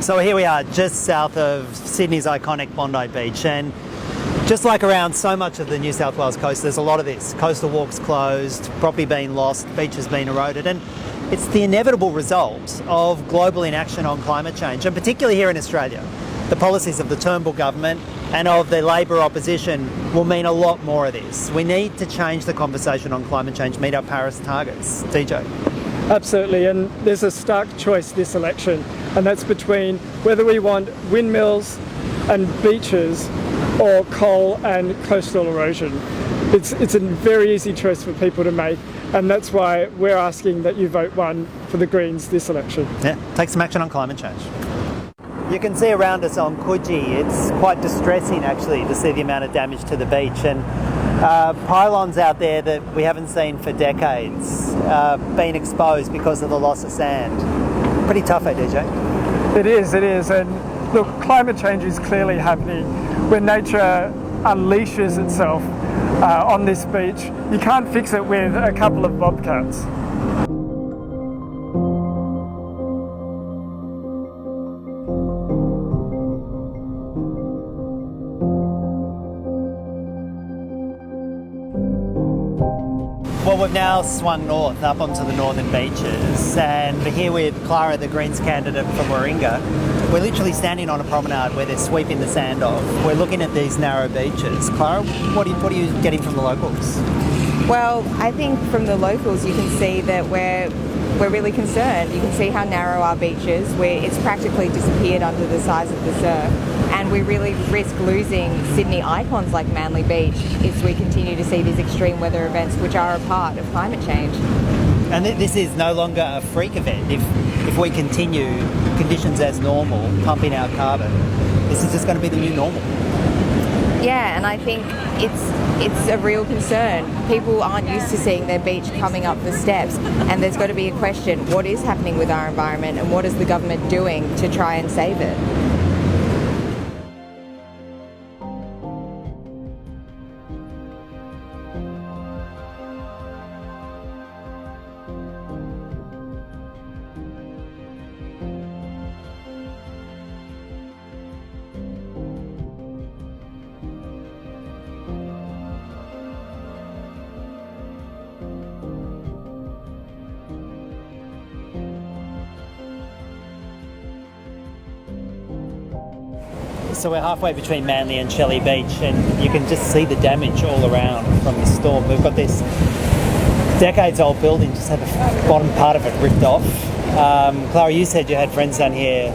So here we are, just south of Sydney's iconic Bondi Beach, and just like around so much of the New South Wales coast, there's a lot of this. Coastal walks closed, property being lost, beaches being eroded, and it's the inevitable result of global inaction on climate change, and particularly here in Australia. The policies of the Turnbull government and of the Labor opposition will mean a lot more of this. We need to change the conversation on climate change, meet our Paris targets. DJ? Absolutely, and there's a stark choice this election, and that's between whether we want windmills and beaches or coal and coastal erosion. It's a very easy choice for people to make, and that's why we're asking that you vote one for the Greens this election. Yeah, take some action on climate change. You can see around us on Coogee, it's quite distressing actually to see the amount of damage to the beach, and pylons out there that we haven't seen for decades being exposed because of the loss of sand. Pretty tough, eh, DJ? It is, and look, climate change is clearly happening. When nature unleashes itself on this beach, you can't fix it with a couple of bobcats. Well, we've now swung north up onto the northern beaches, and we're here with Clara, the Greens candidate from Warringah. We're literally standing on a promenade where they're sweeping the sand off. We're looking at these narrow beaches. Clara, what are you getting from the locals? Well, I think from the locals you can see that we're really concerned. You can see how narrow our beach is, where it's practically disappeared under the size of the surf, and we really risk losing Sydney icons like Manly Beach if we continue to see these extreme weather events which are a part of climate change. And this is no longer a freak event. If we continue conditions as normal, pumping out carbon, this is just going to be the new normal. Yeah, and I think it's a real concern. People aren't used to seeing their beach coming up the steps, and there's got to be a question, what is happening with our environment and what is the government doing to try and save it? So we're halfway between Manly and Shelley Beach, and you can just see the damage all around from the storm. We've got this decades-old building, just had the bottom part of it ripped off. Clara, you said you had friends down here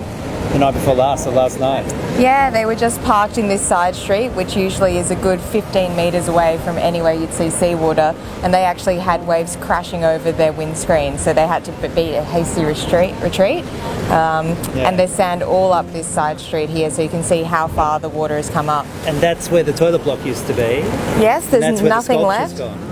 the night before last, or last night. Yeah, they were just parked in this side street, which usually is a good 15 metres away from anywhere you'd see seawater, and they actually had waves crashing over their windscreen, so they had to beat a hasty retreat. And there's sand all up this side street here, so you can see how far the water has come up. And that's where the toilet block used to be. Yes, there's nothing left. Gone.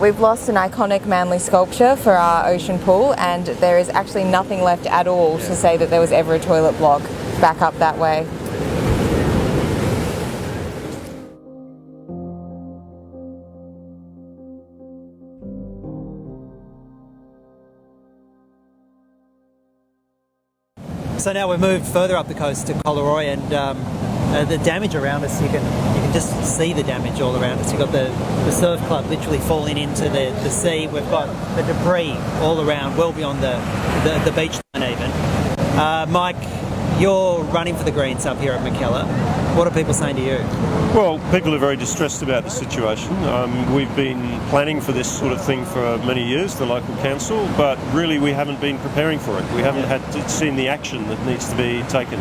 We've lost an iconic Manly sculpture for our ocean pool, and there is actually nothing left at all to say that there was ever a toilet block back up that way. So now we've moved further up the coast to Collaroy, and the damage around us, you can just see the damage all around us. You've got the surf club literally falling into the sea. We've got the debris all around, well beyond the beach line even. Mike, you're running for the Greens up here at Mackellar. What are people saying to you? Well, people are very distressed about the situation. We've been planning for this sort of thing for many years, the local council, but really we haven't been preparing for it. We haven't seen the action that needs to be taken.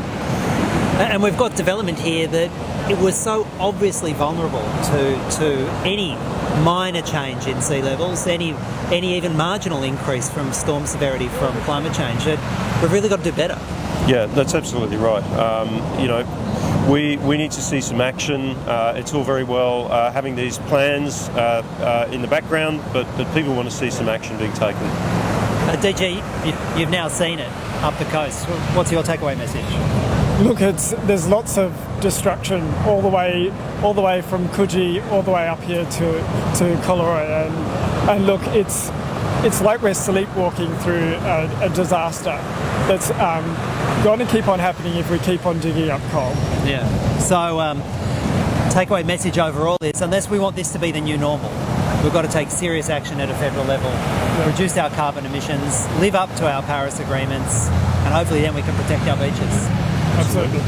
And we've got development here that it was so obviously vulnerable to any minor change in sea levels, any even marginal increase from storm severity from climate change, that we've really got to do better. Yeah, that's absolutely right. We need to see some action. It's all very well having these plans in the background, but people want to see some action being taken. DG, you've now seen it up the coast. What's your takeaway message? Look, there's lots of destruction all the way from Coogee all the way up here to Collaroy, and look, it's it's like we're sleepwalking through a disaster that's going to keep on happening if we keep on digging up coal. Yeah. So, takeaway message overall is, unless we want this to be the new normal, we've got to take serious action at a federal level, reduce our carbon emissions, live up to our Paris agreements, and hopefully then we can protect our beaches. Absolutely.